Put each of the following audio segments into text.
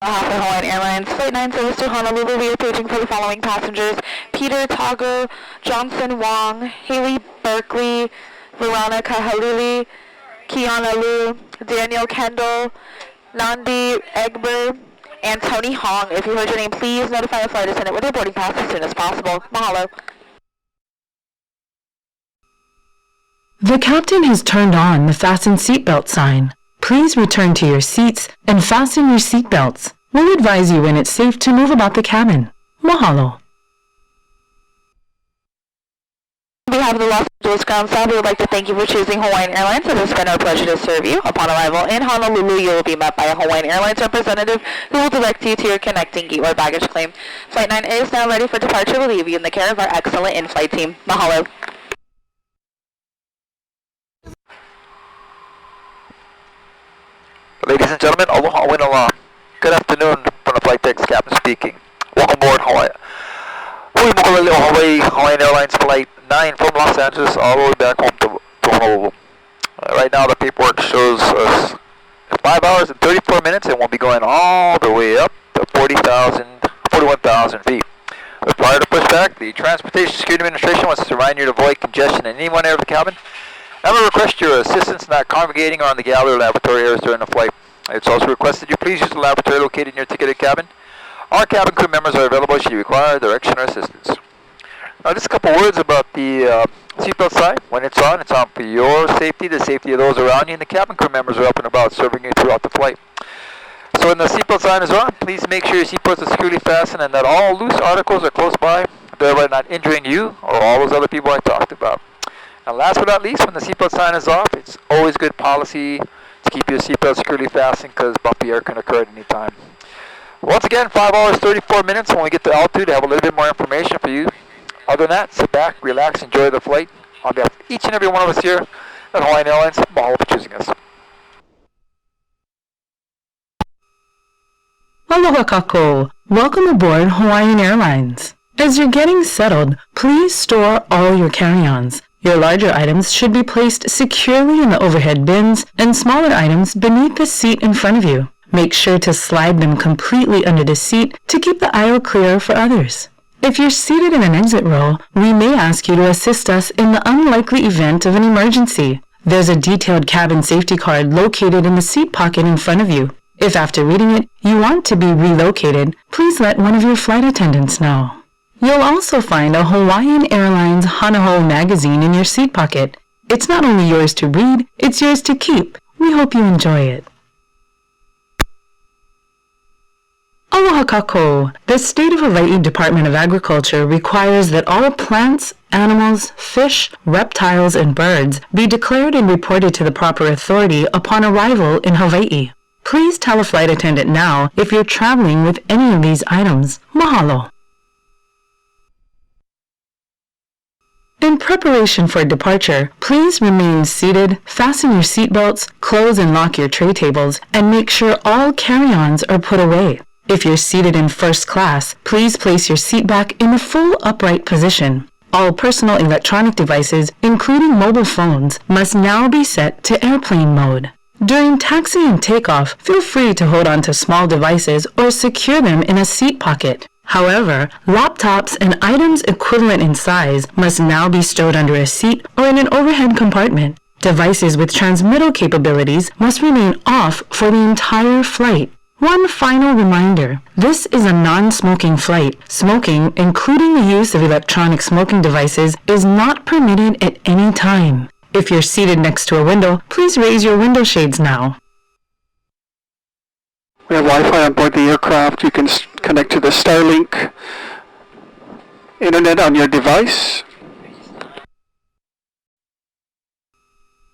For Hawaiian Airlines, Flight 9 service to Honolulu, we are paging for the following passengers: Peter Tago, Johnson Wong, Haley Berkeley, Veronica Halili, Kiana Liu, Daniel Kendall, Nandi Egber, and Tony Hong. If you heard your name, please notify the flight attendant with your boarding pass as soon as possible. Mahalo. The captain has turned on the fasten seatbelt sign. Please return to your seats and fasten your seatbelts. We'll advise you when it's safe to move about the cabin. Mahalo. On behalf of the Los Angeles ground staff, we would like to thank you for choosing Hawaiian Airlines. It has been our pleasure to serve you. Upon arrival in Honolulu, you will be met by a Hawaiian Airlines representative who will direct you to your connecting gate or baggage claim. Flight 9 is now ready for departure. We'll leave you in the care of our excellent in-flight team. Mahalo. Ladies and gentlemen, aloha winola. Good afternoon from the flight deck's captain speaking. Welcome aboard Hawaii. Hawaiian Airlines Flight 9 from Los Angeles all the way back home to Honolulu. Right now the paperwork shows us 5 hours and 34 minutes, and we'll be going all the way up to 41,000 feet. Prior to pushback, the Transportation Security Administration wants to remind you to avoid congestion in any one area of the cabin. And we request your assistance in not congregating around the galley or lavatory areas during the flight. It's also requested you please use the lavatory located in your ticketed cabin. Our cabin crew members are available should you require direction or assistance. Now just a couple words about the seatbelt sign. When it's on for your safety, the safety of those around you, and the cabin crew members are up and about serving you throughout the flight. So when the seatbelt sign is on, please make sure your seatbelts are securely fastened and that all loose articles are close by, thereby not injuring you or all those other people I talked about. And last but not least, when the seatbelt sign is off, it's always good policy to keep your seatbelt securely fastened because bumpy air can occur at any time. Once again, 5 hours, 34 minutes. When we get to altitude, I have a little bit more information for you. Other than that, sit back, relax, enjoy the flight. On behalf of each and every one of us here at Hawaiian Airlines, mahalo for choosing us. Aloha kako. Welcome aboard Hawaiian Airlines. As you're getting settled, please store all your carry-ons. Your larger items should be placed securely in the overhead bins and smaller items beneath the seat in front of you. Make sure to slide them completely under the seat to keep the aisle clear for others. If you're seated in an exit row, we may ask you to assist us in the unlikely event of an emergency. There's a detailed cabin safety card located in the seat pocket in front of you. If after reading it, you want to be relocated, please let one of your flight attendants know. You'll also find a Hawaiian Airlines Hanaho magazine in your seat pocket. It's not only yours to read, it's yours to keep. We hope you enjoy it. Aloha kako. The State of Hawaii Department of Agriculture requires that all plants, animals, fish, reptiles, and birds be declared and reported to the proper authority upon arrival in Hawaii. Please tell a flight attendant now if you're traveling with any of these items. Mahalo. In preparation for departure, please remain seated, fasten your seatbelts, close and lock your tray tables, and make sure all carry-ons are put away. If you're seated in first class, please place your seat back in the full upright position. All personal electronic devices, including mobile phones, must now be set to airplane mode. During taxi and takeoff, feel free to hold on to small devices or secure them in a seat pocket. However, laptops and items equivalent in size must now be stowed under a seat or in an overhead compartment. Devices with transmittal capabilities must remain off for the entire flight. One final reminder, this is a non-smoking flight. Smoking, including the use of electronic smoking devices, is not permitted at any time. If you're seated next to a window, please raise your window shades now. We have Wi-Fi on board the aircraft. You can connect to the Starlink internet on your device.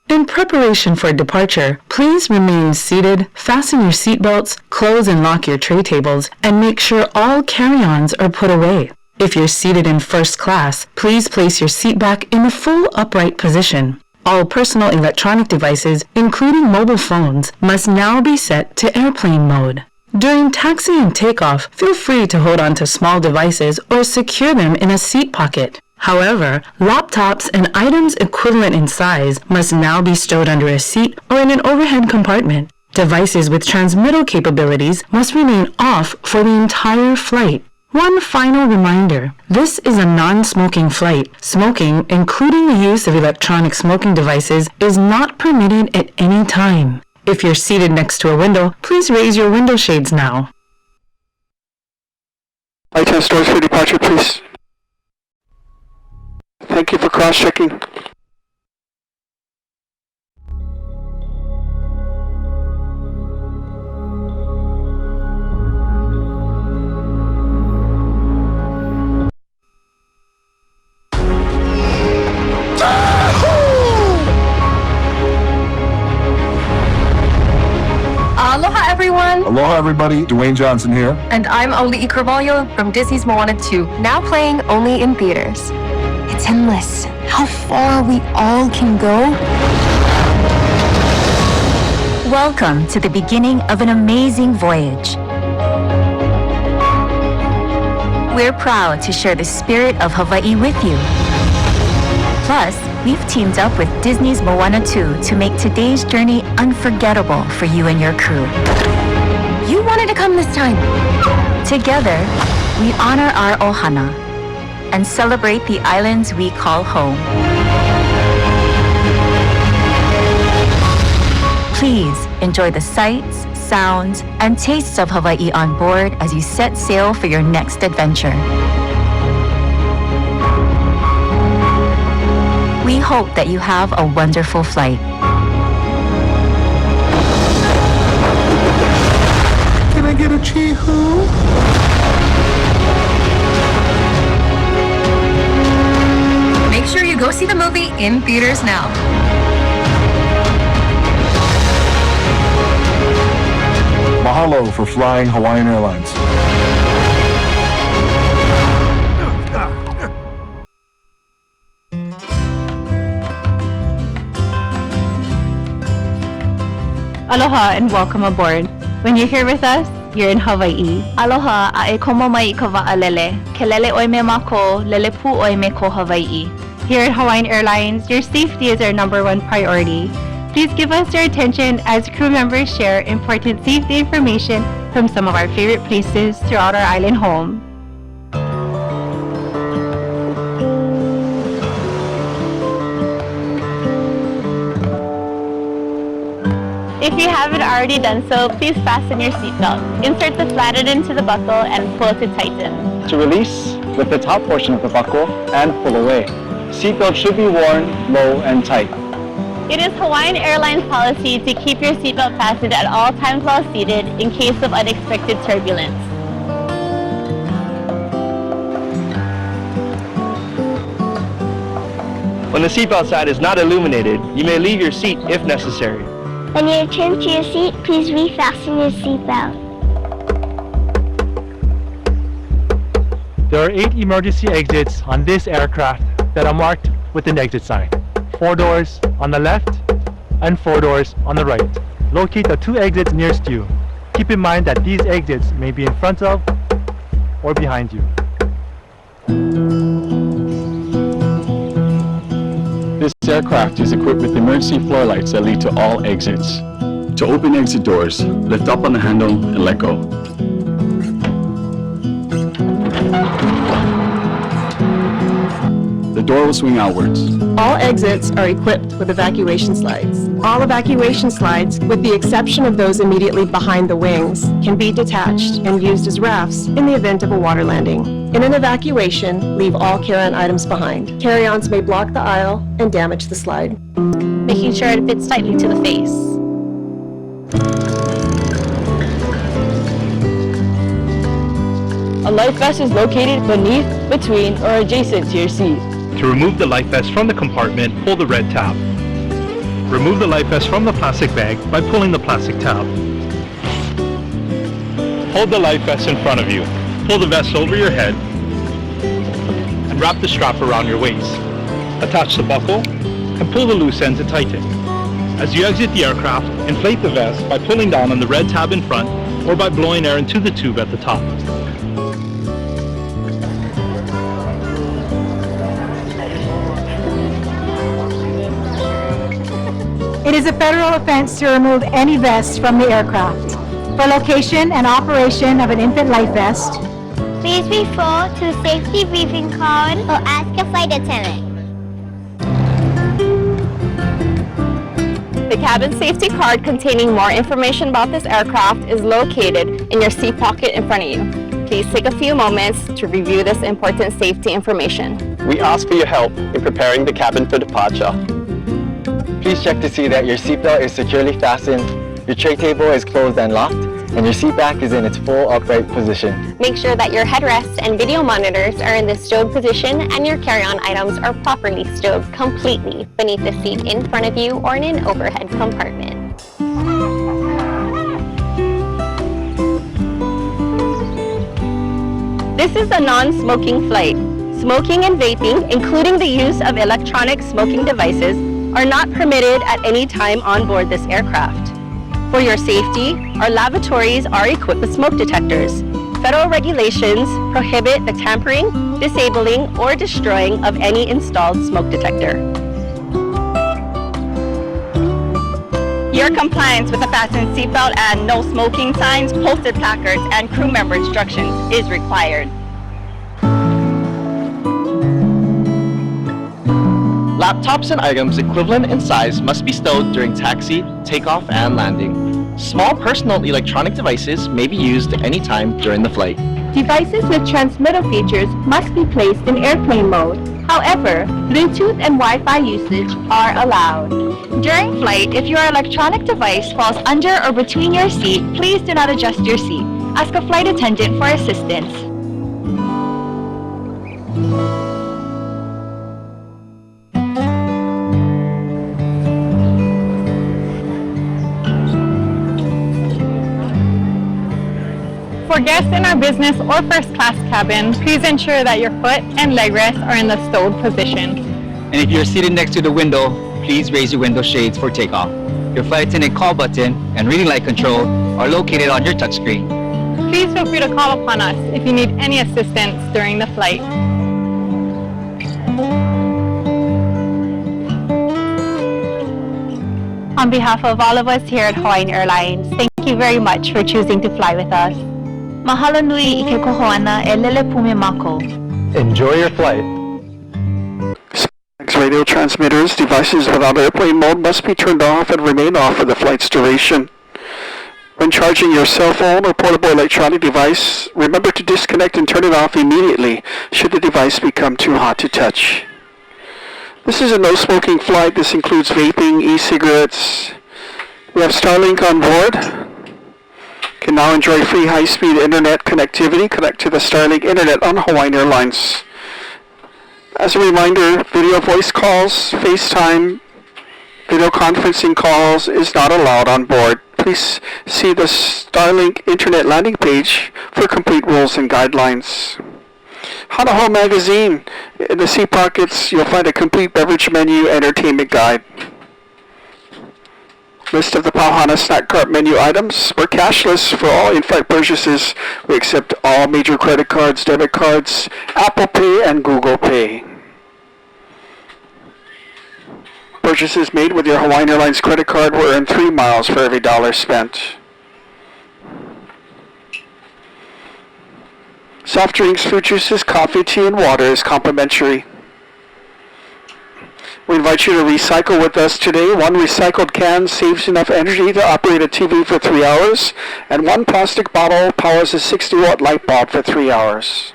In preparation for departure, please remain seated, fasten your seatbelts, close and lock your tray tables, and make sure all carry-ons are put away. If you're seated in first class, please place your seat back in the full upright position. All personal electronic devices, including mobile phones, must now be set to airplane mode. During taxi and takeoff, feel free to hold on to small devices or secure them in a seat pocket. However, laptops and items equivalent in size must now be stowed under a seat or in an overhead compartment. Devices with transmittal capabilities must remain off for the entire flight. One final reminder, this is a non-smoking flight. Smoking, including the use of electronic smoking devices, is not permitted at any time. If you're seated next to a window, please raise your window shades now. Flight test doors for departure, please. Thank you for cross-checking. Aloha everyone! Aloha everybody, Dwayne Johnson here. And I'm Auli'i Carvalho from Disney's Moana 2, now playing only in theaters. It's endless. How far we all can go. Welcome to the beginning of an amazing voyage. We're proud to share the spirit of Hawaii with you. Plus, we've teamed up with Disney's Moana 2 to make today's journey unforgettable for you and your crew. You wanted to come this time. Together, we honor our ohana and celebrate the islands we call home. Please enjoy the sights, sounds, and tastes of Hawaii on board as you set sail for your next adventure. We hope that you have a wonderful flight. Can I get a chee-hoo? Make sure you go see the movie in theaters now. Mahalo for flying Hawaiian Airlines. Aloha and welcome aboard. When you're here with us, you're in Hawaii. Aloha, ae komo mai ka wa'alele. Kelele oi me mako, lele pu oi me ko Hawaii. Here at Hawaiian Airlines, your safety is our #1 priority. Please give us your attention as crew members share important safety information from some of our favorite places throughout our island home. If you haven't already done so, please fasten your seatbelt. Insert the flathead into the buckle and pull to tighten. To release, lift the top portion of the buckle and pull away. Seatbelt should be worn low and tight. It is Hawaiian Airlines policy to keep your seatbelt fastened at all times while seated in case of unexpected turbulence. When the seatbelt sign is not illuminated, you may leave your seat if necessary. When you return to your seat, please refasten your seatbelt. There are 8 emergency exits on this aircraft that are marked with an exit sign. 4 doors on the left and 4 doors on the right. Locate the 2 exits nearest you. Keep in mind that these exits may be in front of or behind you. This aircraft is equipped with emergency floor lights that lead to all exits. To open exit doors, lift up on the handle and let go. The door will swing outwards. All exits are equipped with evacuation slides. All evacuation slides, with the exception of those immediately behind the wings, can be detached and used as rafts in the event of a water landing. In an evacuation, leave all carry-on items behind. Carry-ons may block the aisle and damage the slide. Making sure it fits tightly to the face. A life vest is located beneath, between, or adjacent to your seat. To remove the life vest from the compartment, pull the red tab. Remove the life vest from the plastic bag by pulling the plastic tab. Hold the life vest in front of you. Pull the vest over your head and wrap the strap around your waist. Attach the buckle and pull the loose end to tighten. As you exit the aircraft, inflate the vest by pulling down on the red tab in front or by blowing air into the tube at the top. It It is a federal offense to remove any vest from the aircraft. For location and operation of an infant life vest, Please refer to the safety briefing card or ask a flight attendant. The cabin safety card containing more information about this aircraft is located in your seat pocket in front of you. Please take a few moments to review this important safety information. We ask for your help in preparing the cabin for departure. Please check to see that your seatbelt is securely fastened, your tray table is closed and locked, and your seat back is in its full upright position. Make sure that your headrest and video monitors are in the stowed position and your carry-on items are properly stowed completely beneath the seat in front of you or in an overhead compartment. This is a non-smoking flight. Smoking and vaping, including the use of electronic smoking devices, are not permitted at any time on board this aircraft. For your safety, our lavatories are equipped with smoke detectors. Federal regulations prohibit the tampering, disabling, or destroying of any installed smoke detector. Your compliance with the fasten seatbelt and no smoking signs, posted placards, and crew member instructions is required. Laptops and items equivalent in size must be stowed during taxi, takeoff, and landing. Small personal electronic devices may be used at any time during the flight. Devices with transmitter features must be placed in airplane mode. However, Bluetooth and Wi-Fi usage are allowed. During flight, if your electronic device falls under or between your seat, please do not adjust your seat. Ask a flight attendant for assistance. For guests in our business or first class cabin, please ensure that your foot and leg rests are in the stowed position. And if you're seated next to the window, please raise your window shades for takeoff. Your flight attendant call button and reading light control are located on your touchscreen. Please feel free to call upon us if you need any assistance during the flight. On behalf of all of us here at Hawaiian Airlines, thank you very much for choosing to fly with us. Mahalo nui I ke kohoana e lele pume mako. Enjoy your flight. Radio transmitters, devices without airplane mode must be turned off and remain off for the flight's duration. When charging your cell phone or portable electronic device, remember to disconnect and turn it off immediately should the device become too hot to touch. This is a no-smoking flight. This includes vaping, e-cigarettes. We have Starlink on board. Can now enjoy free high-speed internet connectivity. Connect to the Starlink internet on Hawaiian Airlines. As a reminder, video voice calls, FaceTime, video conferencing calls is not allowed on board. Please see the Starlink internet landing page for complete rules and guidelines. Hanaho magazine. In the seat pockets, you'll find a complete beverage menu entertainment guide. List of the Pauhana snack cart menu items. We're cashless for all in-flight purchases. We accept all major credit cards, debit cards, Apple Pay, and Google Pay. Purchases made with your Hawaiian Airlines credit card will earn 3 miles for every dollar spent. Soft drinks, fruit juices, coffee, tea, and water is complimentary. We invite you to recycle with us today. 1 recycled can saves enough energy to operate a TV for 3 hours, and 1 plastic bottle powers a 60-watt light bulb for 3 hours.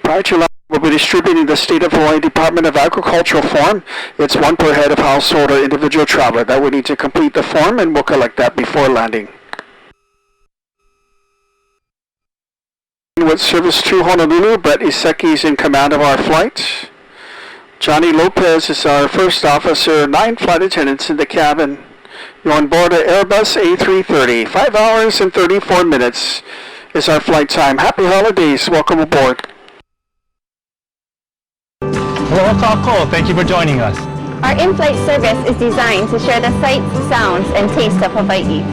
Prior to lunch, we'll be distributing the State of Hawaii Department of Agricultural form. It's 1 per head of household or individual traveler that we need to complete the form, and we'll collect that before landing. With service to Honolulu, Brett Iseki is in command of our flight. Johnny Lopez is our first officer, 9 flight attendants in the cabin. You're on board an Airbus A330. 5 hours and 34 minutes is our flight time. Happy holidays. Welcome aboard. Hello, Kako. Thank you for joining us. Our in-flight service is designed to share the sights, sounds, and taste of Hawaii.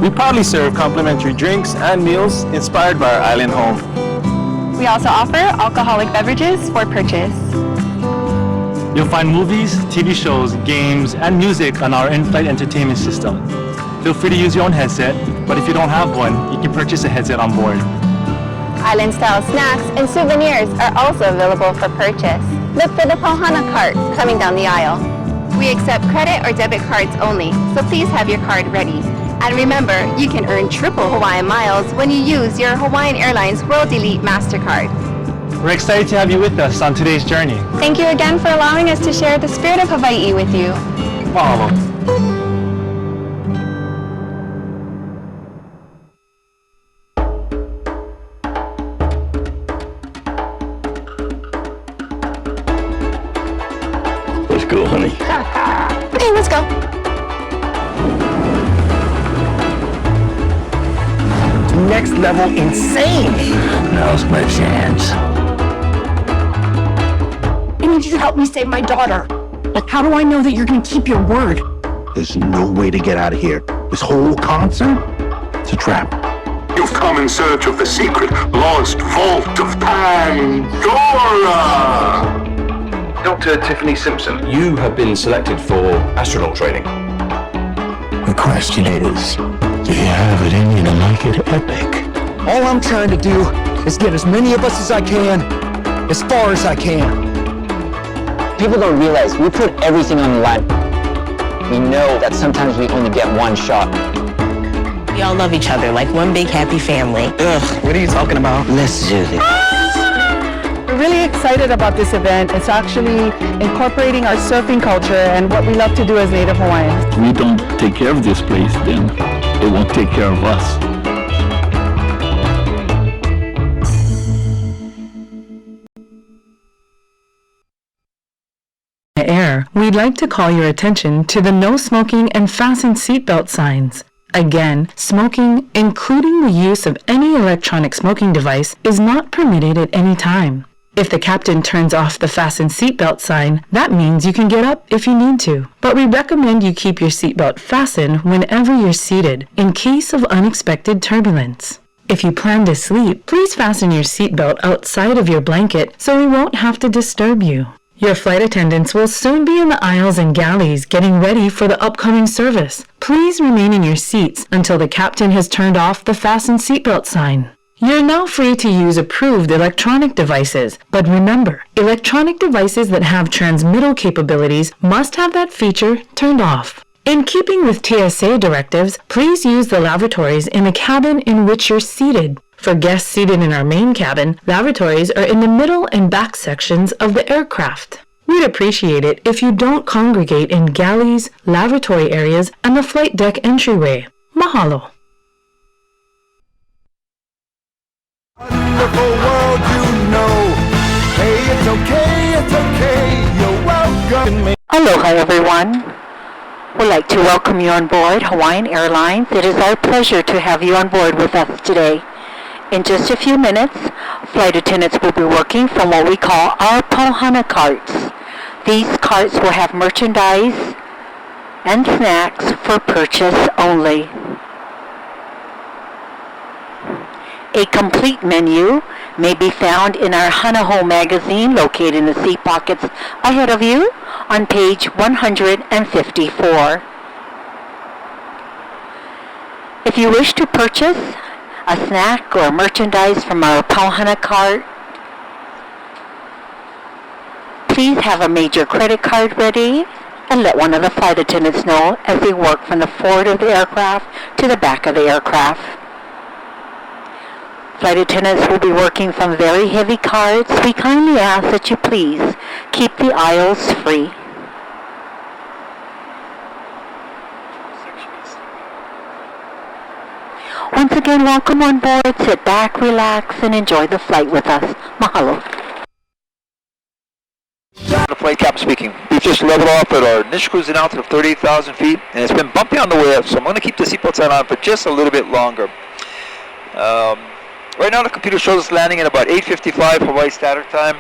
We proudly serve complimentary drinks and meals inspired by our island home. We also offer alcoholic beverages for purchase. You'll find movies, TV shows, games, and music on our in-flight entertainment system. Feel free to use your own headset, but if you don't have one, you can purchase a headset on board. Island-style snacks and souvenirs are also available for purchase. Look for the Pohana cart coming down the aisle. We accept credit or debit cards only, so please have your card ready. And remember, you can earn triple Hawaiian miles when you use your Hawaiian Airlines World Elite MasterCard. We're excited to have you with us on today's journey. Thank you again for allowing us to share the spirit of Hawaii with you. Mahalo. Let's go, honey. Okay, let's go. Next level insane. Now's my chance. I need you to help me save my daughter. But how do I know that you're going to keep your word? There's no way to get out of here. This whole concert, it's a trap. You've come in search of the secret, lost vault of Pandora! Dr. Tiffany Simpson, you have been selected for astronaut training. The question is, do you have it in you to make it epic? All I'm trying to do is get as many of us as I can, as far as I can. People don't realize we put everything on the line. We know that sometimes we only get one shot. We all love each other like one big happy family. Ugh, what are you talking about? Let's do this. We're really excited about this event. It's actually incorporating our surfing culture and what we love to do as Native Hawaiians. If we don't take care of this place, then it won't take care of us. Air, we'd like to call your attention to the no smoking and fasten seatbelt signs. Again, smoking, including the use of any electronic smoking device, is not permitted at any time. If the captain turns off the fasten seatbelt sign, that means you can get up if you need to. But we recommend you keep your seatbelt fastened whenever you're seated, in case of unexpected turbulence. If you plan to sleep, please fasten your seatbelt outside of your blanket so we won't have to disturb you. Your flight attendants will soon be in the aisles and galleys getting ready for the upcoming service. Please remain in your seats until the captain has turned off the fasten seatbelt sign. You're now free to use approved electronic devices, but remember, electronic devices that have transmittal capabilities must have that feature turned off. In keeping with TSA directives, please use the lavatories in the cabin in which you're seated. For guests seated in our main cabin, lavatories are in the middle and back sections of the aircraft. We'd appreciate it if you don't congregate in galleys, lavatory areas, and the flight deck entryway. Mahalo. Wonderful world, you know. Hey, it's okay, you're welcome. Aloha, everyone. We'd like to welcome you on board Hawaiian Airlines. It is our pleasure to have you on board with us today. In just a few minutes, flight attendants will be working from what we call our Pohana carts. These carts will have merchandise and snacks for purchase only. A complete menu may be found in our Hanaho magazine located in the seat pockets ahead of you on page 154. If you wish to purchase a snack or merchandise from our Pohana cart, please have a major credit card ready and let one of the flight attendants know as they work from the forward of the aircraft to the back of the aircraft. Flight attendants will be working from very heavy carts. We kindly ask that you please keep the aisles free. Once again, welcome on board. Sit back, relax, and enjoy the flight with us. Mahalo. The flight captain speaking. We've just leveled off at our initial cruising altitude of 38,000 feet, and it's been bumpy on the way up, so I'm going to keep the seatbelt sign on for just a little bit longer. Right now the computer shows us landing at about 8:55 Hawaii Standard Time.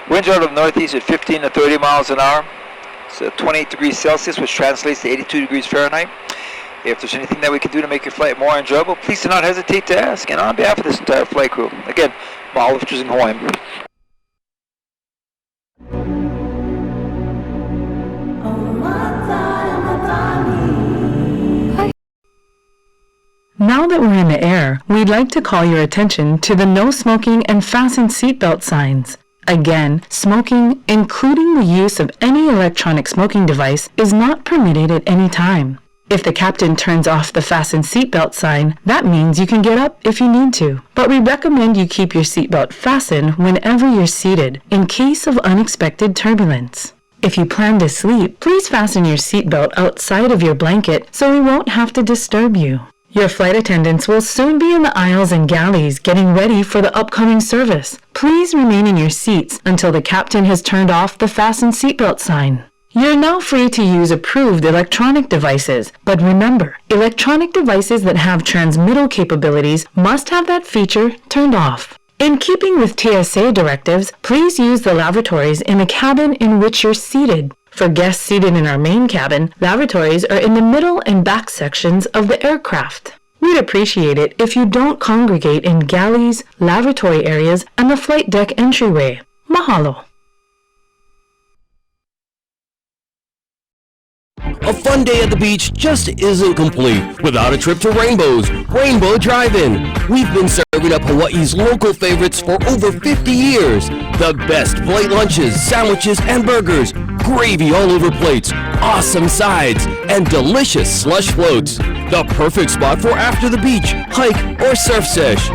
Winds are out of the northeast at 15 to 30 miles an hour. It's 28 degrees Celsius, which translates to 82 degrees Fahrenheit. If there's anything that we can do to make your flight more enjoyable, please do not hesitate to ask. And on behalf of this entire flight crew, again, Mahalo for choosing Hawaiian. Now that we're in the air, we'd like to call your attention to the no smoking and fasten seatbelt signs. Again, smoking, including the use of any electronic smoking device, is not permitted at any time. If the captain turns off the fasten seatbelt sign, that means you can get up if you need to. But we recommend you keep your seatbelt fastened whenever you're seated, in case of unexpected turbulence. If you plan to sleep, please fasten your seatbelt outside of your blanket so we won't have to disturb you. Your flight attendants will soon be in the aisles and galleys getting ready for the upcoming service. Please remain in your seats until the captain has turned off the fasten seatbelt sign. You're now free to use approved electronic devices, but remember, electronic devices that have transmittal capabilities must have that feature turned off. In keeping with TSA directives, please use the lavatories in the cabin in which you're seated. For guests seated in our main cabin, lavatories are in the middle and back sections of the aircraft. We'd appreciate it if you don't congregate in galleys, lavatory areas, and the flight deck entryway. Mahalo. A fun day at the beach just isn't complete without a trip to Rainbow's Rainbow Drive-In. We've been serving up Hawaii's local favorites for over 50 years. The best flight lunches, sandwiches, and burgers, gravy all over plates, awesome sides, and delicious slush floats. The perfect spot for after the beach, hike, or surf sesh.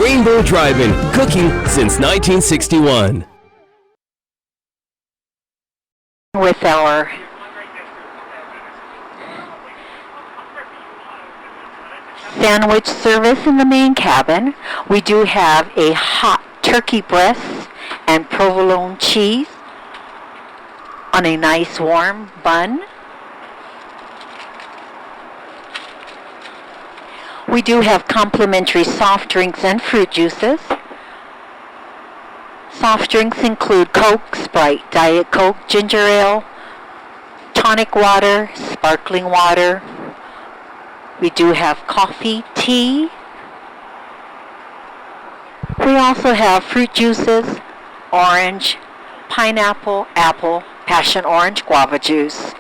Rainbow Drive-In, cooking since 1961. With our sandwich service in the main cabin, we do have a hot turkey breast and provolone cheese on a nice warm bun. We do have complimentary soft drinks and fruit juices. Soft drinks include Coke, Sprite, Diet Coke, ginger ale, tonic water, sparkling water. We do have coffee, tea. We also have fruit juices, orange, pineapple, apple, passion orange, guava juice.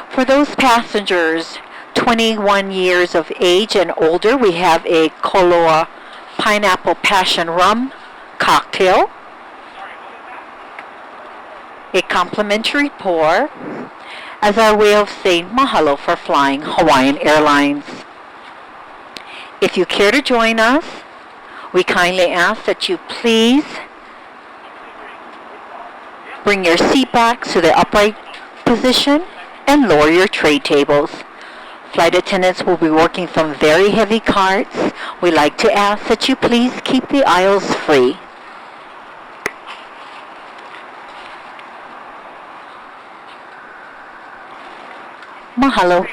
For those passengers 21 years of age and older, we have a Koloa pineapple passion rum cocktail, a complimentary pour, as our way of saying mahalo for flying Hawaiian Airlines. If you care to join us, we kindly ask that you please bring your seat back to the upright position and lower your tray tables. Flight attendants will be working from very heavy carts. We like to ask that you please keep the aisles free. Mahalo.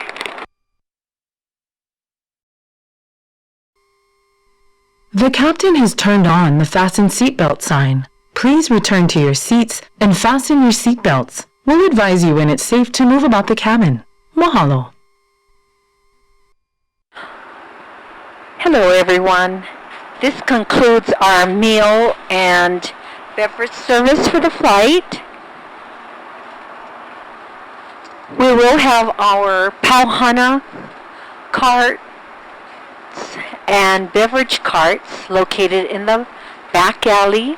The captain has turned on the fasten seatbelt sign. Please return to your seats and fasten your seatbelts. We'll advise you when it's safe to move about the cabin. Mahalo. Hello everyone. This concludes our meal and beverage service for the flight. We will have our pauhana carts and beverage carts located in the back alley.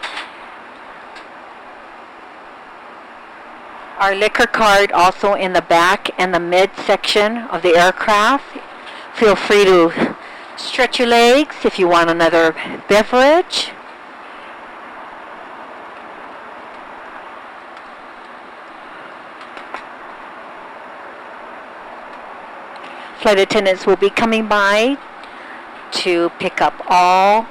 Our liquor cart also in the back and the mid section of the aircraft. Feel free to stretch your legs if you want another beverage. Flight attendants will be coming by to pick up all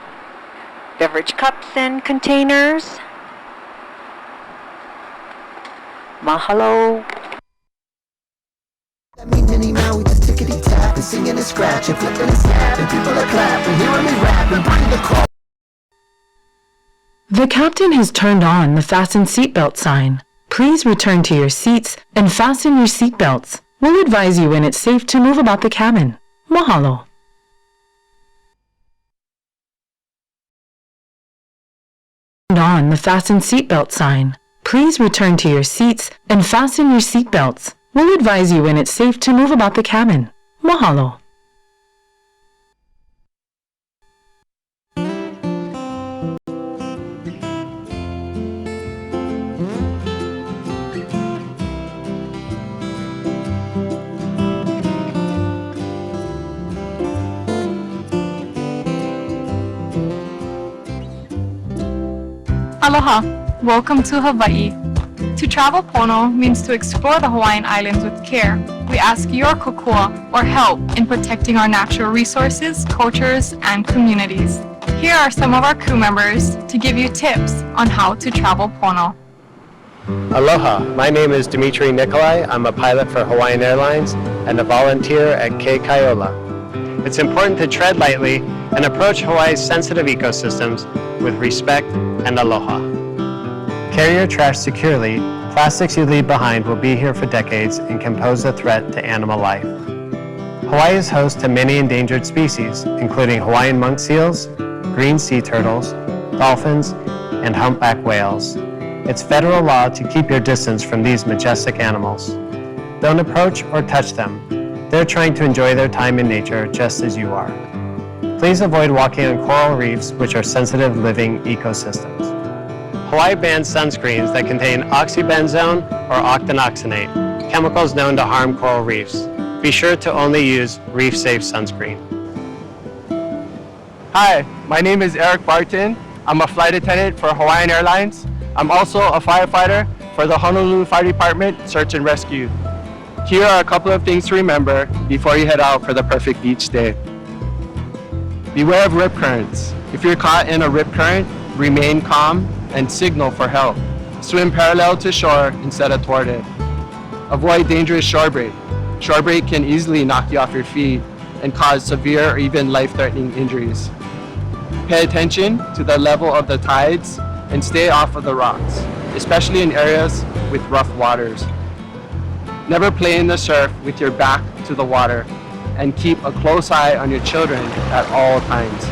beverage cups and containers. Mahalo. That means any man, we just tickety tap and singing and scratching, flipping and snapping, people are clapping, hearing me rapping, bring the crowd. The captain has turned on the fasten seatbelt sign. Please return to your seats and fasten your seatbelts. We'll advise you when it's safe to move about the cabin. Mahalo. on the Fasten Seatbelt sign. Please return to your seats and fasten your seatbelts. We'll advise you when it's safe to move about the cabin. Mahalo. Aloha! Welcome to Hawaii. To travel Pono means to explore the Hawaiian Islands with care. We ask your kokua or help in protecting our natural resources, cultures, and communities. Here are some of our crew members to give you tips on how to travel Pono. Aloha, my name is Dimitri Nikolai. I'm a pilot for Hawaiian Airlines and a volunteer at Ke Kaiola. It's important to tread lightly and approach Hawaii's sensitive ecosystems with respect and aloha. Carry your trash securely. Plastics you leave behind will be here for decades and can pose a threat to animal life. Hawaii is host to many endangered species, including Hawaiian monk seals, green sea turtles, dolphins, and humpback whales. It's federal law to keep your distance from these majestic animals. Don't approach or touch them. They're trying to enjoy their time in nature just as you are. Please avoid walking on coral reefs, which are sensitive living ecosystems. Hawaii bans sunscreens that contain oxybenzone or octinoxate, chemicals known to harm coral reefs. Be sure to only use reef-safe sunscreen. Hi, my name is Eric Barton. I'm a flight attendant for Hawaiian Airlines. I'm also a firefighter for the Honolulu Fire Department Search and Rescue. Here are a couple of things to remember before you head out for the perfect beach day. Beware of rip currents. If you're caught in a rip current, remain calm and signal for help. Swim parallel to shore instead of toward it. Avoid dangerous shore break. Shore break can easily knock you off your feet and cause severe or even life-threatening injuries. Pay attention to the level of the tides and stay off of the rocks, especially in areas with rough waters. Never play in the surf with your back to the water, and keep a close eye on your children at all times.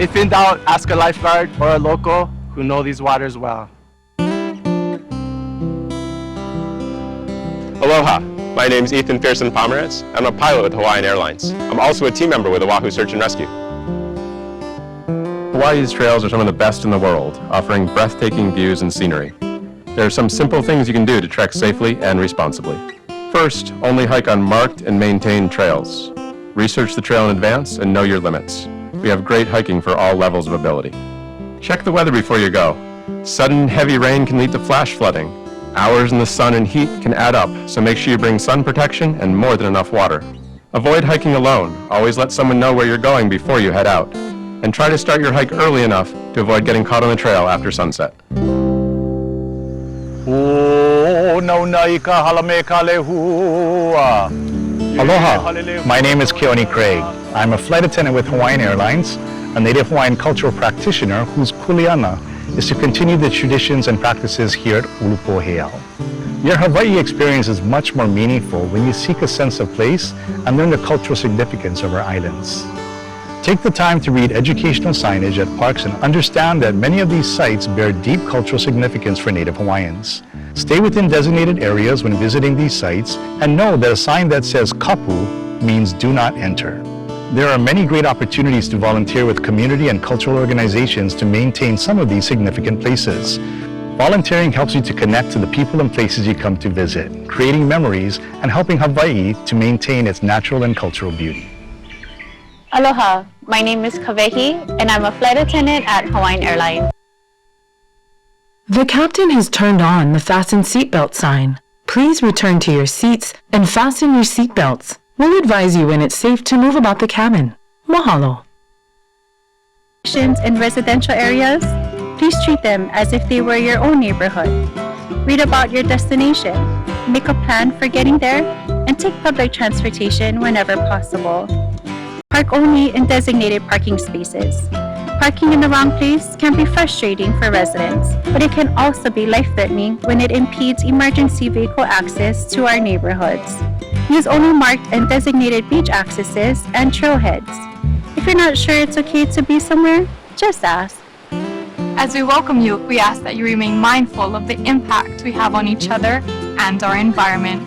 If in doubt, ask a lifeguard or a local who know these waters well. Aloha, my name is Ethan Pearson Pomerantz. I'm a pilot with Hawaiian Airlines. I'm also a team member with Oahu Search and Rescue. Hawaii's trails are some of the best in the world, offering breathtaking views and scenery. There are some simple things you can do to trek safely and responsibly. First, only hike on marked and maintained trails. Research the trail in advance and know your limits. We have great hiking for all levels of ability. Check the weather before you go. Sudden heavy rain can lead to flash flooding. Hours in the sun and heat can add up, so make sure you bring sun protection and more than enough water. Avoid hiking alone. Always let someone know where you're going before you head out. And try to start your hike early enough to avoid getting caught on the trail after sunset. Aloha, my name is Keone Craig. I'm a flight attendant with Hawaiian Airlines, a native Hawaiian cultural practitioner whose kuleana is to continue the traditions and practices here at Ulupo Heiau. Your Hawaii experience is much more meaningful when you seek a sense of place and learn the cultural significance of our islands. Take the time to read educational signage at parks and understand that many of these sites bear deep cultural significance for Native Hawaiians. Stay within designated areas when visiting these sites and know that a sign that says kapu means do not enter. There are many great opportunities to volunteer with community and cultural organizations to maintain some of these significant places. Volunteering helps you to connect to the people and places you come to visit, creating memories and helping Hawaii to maintain its natural and cultural beauty. Aloha, my name is Kavehi, and I'm a flight attendant at Hawaiian Airlines. The captain has turned on the Fasten Seatbelt sign. Please return to your seats and fasten your seatbelts. We'll advise you when it's safe to move about the cabin. Mahalo. In residential areas, please treat them as if they were your own neighborhood. Read about your destination, make a plan for getting there, and take public transportation whenever possible. Park only in designated parking spaces. Parking in the wrong place can be frustrating for residents, but it can also be life-threatening when it impedes emergency vehicle access to our neighborhoods. Use only marked and designated beach accesses and trailheads. If you're not sure it's okay to be somewhere, just ask. As we welcome you, we ask that you remain mindful of the impact we have on each other and our environment.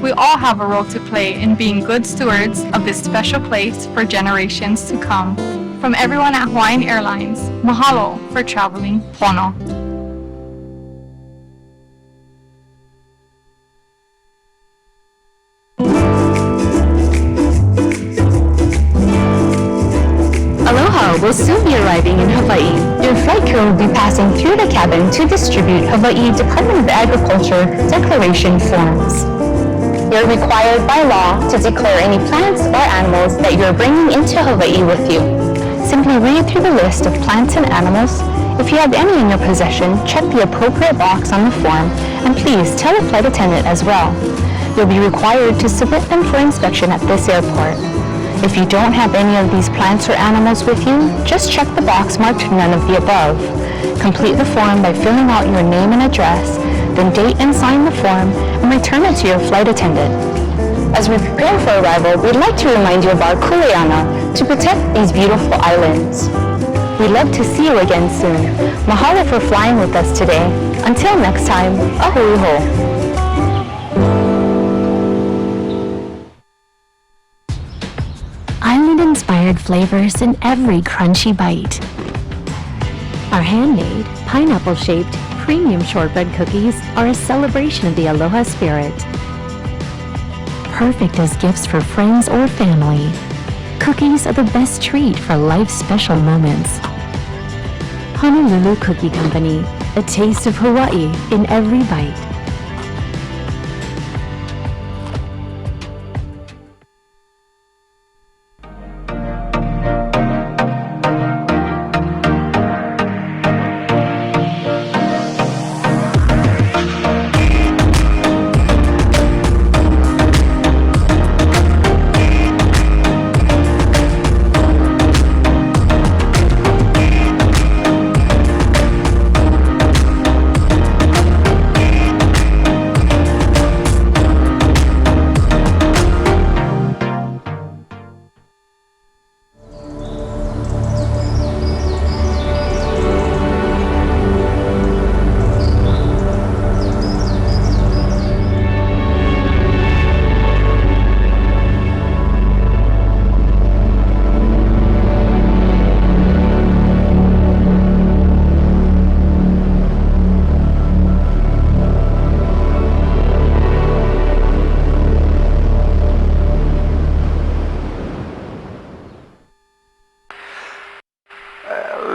We all have a role to play in being good stewards of this special place for generations to come. From everyone at Hawaiian Airlines, mahalo for traveling Pono. Aloha will soon be arriving in Hawaii. Your flight crew will be passing through the cabin to distribute Hawaii Department of Agriculture declaration forms. You're required by law to declare any plants or animals that you're bringing into Hawaii with you. Simply read through the list of plants and animals. If you have any in your possession, check the appropriate box on the form, and please tell the flight attendant as well. You'll be required to submit them for inspection at this airport. If you don't have any of these plants or animals with you, just check the box marked none of the above. Complete the form by filling out your name and address, then date and sign the form, and return it to your flight attendant. As we prepare for arrival, we'd like to remind you of our kuleana to protect these beautiful islands. We'd love to see you again soon. Mahalo for flying with us today. Until next time, ahui ho. Island-inspired flavors in every crunchy bite. Our handmade, pineapple-shaped, premium shortbread cookies are a celebration of the aloha spirit. Perfect as gifts for friends or family, cookies are the best treat for life's special moments. Honolulu Cookie Company, a taste of Hawaii in every bite.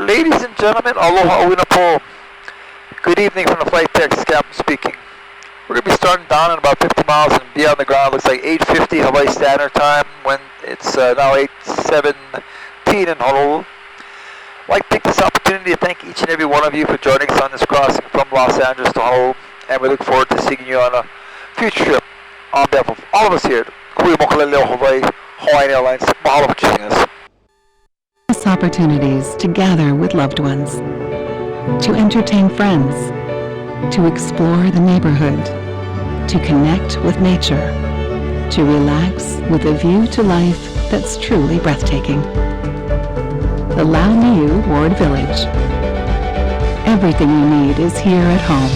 Ladies and gentlemen, aloha uinapo. Good evening from the flight deck, Captain speaking. We're going to be starting down in about 50 miles and be on the ground. Looks like 8:50 Hawaii Standard Time when it's now 8:17 in Honolulu. I'd like to take this opportunity to thank each and every one of you for joining us on this crossing from Los Angeles to Honolulu, and we look forward to seeing you on a future trip. On behalf of all of us here at Kuya Mokaleleo Hawaii, Hawaiian Airlines, mahalo for choosing us. Opportunities to gather with loved ones, to entertain friends, to explore the neighborhood, to connect with nature, to relax with a view to life that's truly breathtaking. The Lau Niu Ward Village. Everything you need is here at home,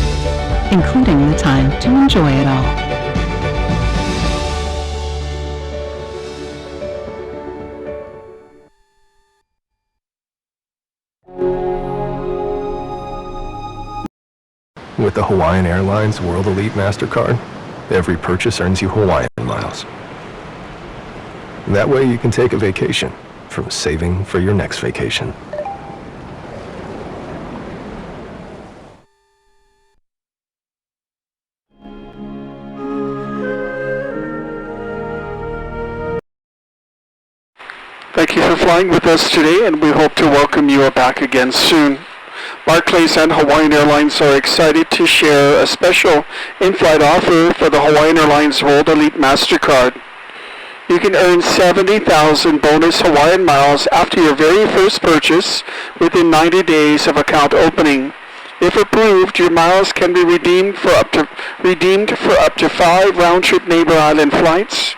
including the time to enjoy it all. With the Hawaiian Airlines World Elite MasterCard, every purchase earns you Hawaiian miles. That way you can take a vacation from saving for your next vacation. Thank you for flying with us today, and we hope to welcome you back again soon. Barclays and Hawaiian Airlines are excited to share a special in-flight offer for the Hawaiian Airlines World Elite MasterCard. You can earn 70,000 bonus Hawaiian miles after your very first purchase within 90 days of account opening. If approved, your miles can be redeemed for up to 5 round-trip neighbor island flights,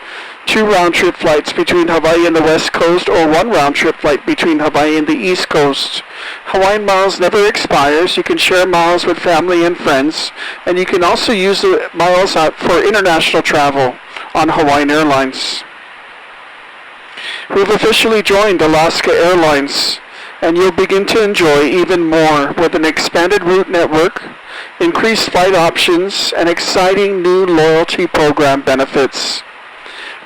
2 round-trip flights between Hawaii and the West Coast, or 1 round-trip flight between Hawaii and the East Coast. Hawaiian Miles never expires. You can share miles with family and friends, and you can also use the miles out for international travel on Hawaiian Airlines. We've officially joined Alaska Airlines, and you'll begin to enjoy even more with an expanded route network, increased flight options, and exciting new loyalty program benefits.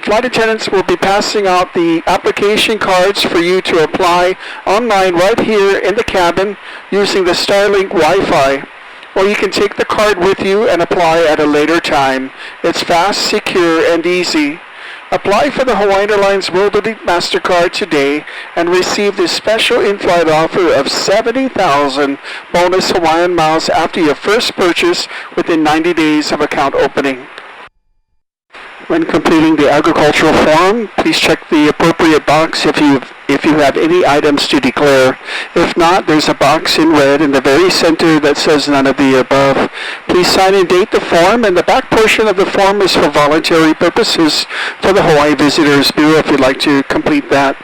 Flight attendants will be passing out the application cards for you to apply online right here in the cabin using the Starlink Wi-Fi, or you can take the card with you and apply at a later time. It's fast, secure, and easy. Apply for the Hawaiian Airlines World Elite MasterCard today and receive this special in-flight offer of 70,000 bonus Hawaiian miles after your first purchase within 90 days of account opening. When completing the agricultural form, please check the appropriate box if you have any items to declare. If not, there's a box in red in the very center that says none of the above. Please sign and date the form, and the back portion of the form is for voluntary purposes for the Hawaii Visitors Bureau if you'd like to complete that.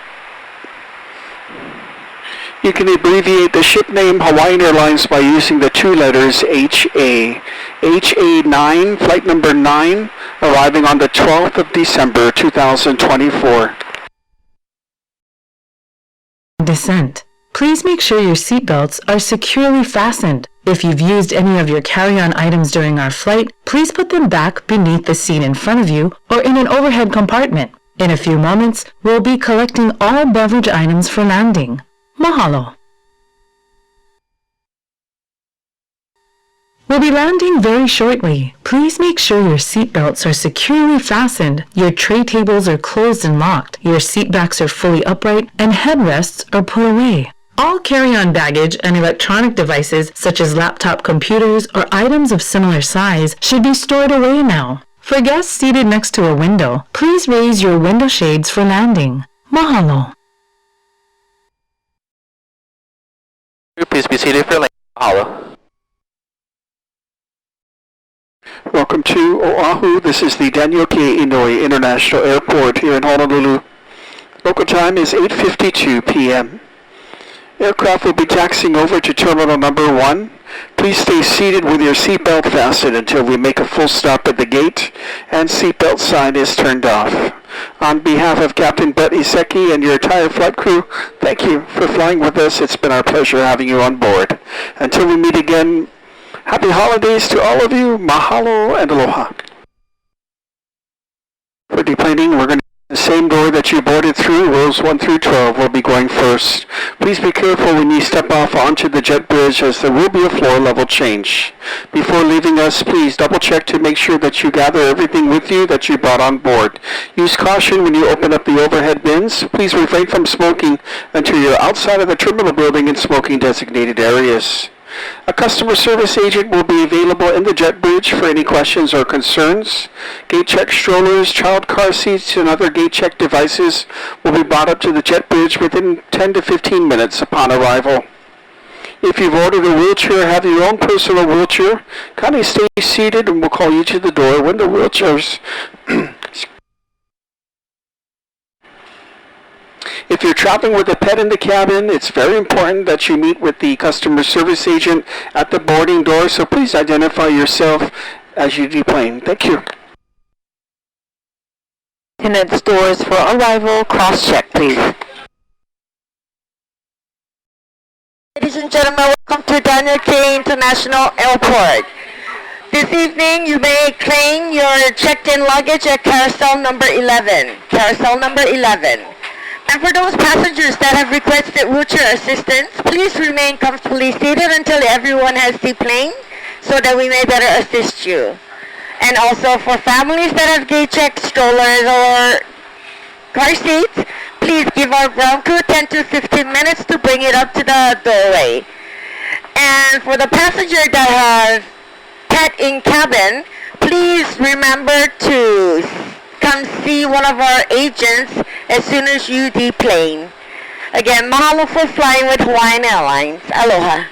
You can abbreviate the ship name Hawaiian Airlines by using the 2 letters HA. HA9, flight number 9, arriving on the 12th of December 2024. Descent. Please make sure your seatbelts are securely fastened. If you've used any of your carry-on items during our flight, please put them back beneath the seat in front of you or in an overhead compartment. In a few moments, we'll be collecting all beverage items for landing. Mahalo. We'll be landing very shortly. Please make sure your seatbelts are securely fastened, your tray tables are closed and locked, your seat backs are fully upright, and headrests are put away. All carry-on baggage and electronic devices such as laptop computers or items of similar size should be stored away now. For guests seated next to a window, please raise your window shades for landing. Mahalo. Please be seated for landing. Mahalo. Welcome to Oahu. This is the Daniel K. Inouye International Airport here in Honolulu. Local time is 8:52 p.m. Aircraft will be taxiing over to terminal number 1. Please stay seated with your seatbelt fastened until we make a full stop at the gate and seatbelt sign is turned off. On behalf of Captain Brett Iseki and your entire flight crew, thank you for flying with us. It's been our pleasure having you on board. Until we meet again, happy holidays to all of you. Mahalo and aloha. For deplaning, we're going to the same door that you boarded through, rows 1 through 12, will be going first. Please be careful when you step off onto the jet bridge as there will be a floor level change. Before leaving us, please double check to make sure that you gather everything with you that you brought on board. Use caution when you open up the overhead bins. Please refrain from smoking until you're outside of the terminal building in smoking designated areas. A customer service agent will be available in the jet bridge for any questions or concerns. Gate check strollers, child car seats, and other gate check devices will be brought up to the jet bridge within 10 to 15 minutes upon arrival. If you've ordered a wheelchair, have your own personal wheelchair, kindly stay seated and we'll call you to the door when the wheelchairs If you're traveling with a pet in the cabin, it's very important that you meet with the customer service agent at the boarding door, so please identify yourself as you deplane. Thank you. Attendants doors for arrival, cross-check, please. Ladies and gentlemen, welcome to Daniel K. International Airport. This evening, you may claim your checked-in luggage at carousel number 11. Carousel number 11. And for those passengers that have requested wheelchair assistance, please remain comfortably seated until everyone has deplaned so that we may better assist you. And also for families that have gate check strollers or car seats, please give our ground crew 10 to 15 minutes to bring it up to the doorway. And for the passenger that has pet in cabin, please remember to come see one of our agents as soon as you deplane. Again, mahalo for flying with Hawaiian Airlines. Aloha.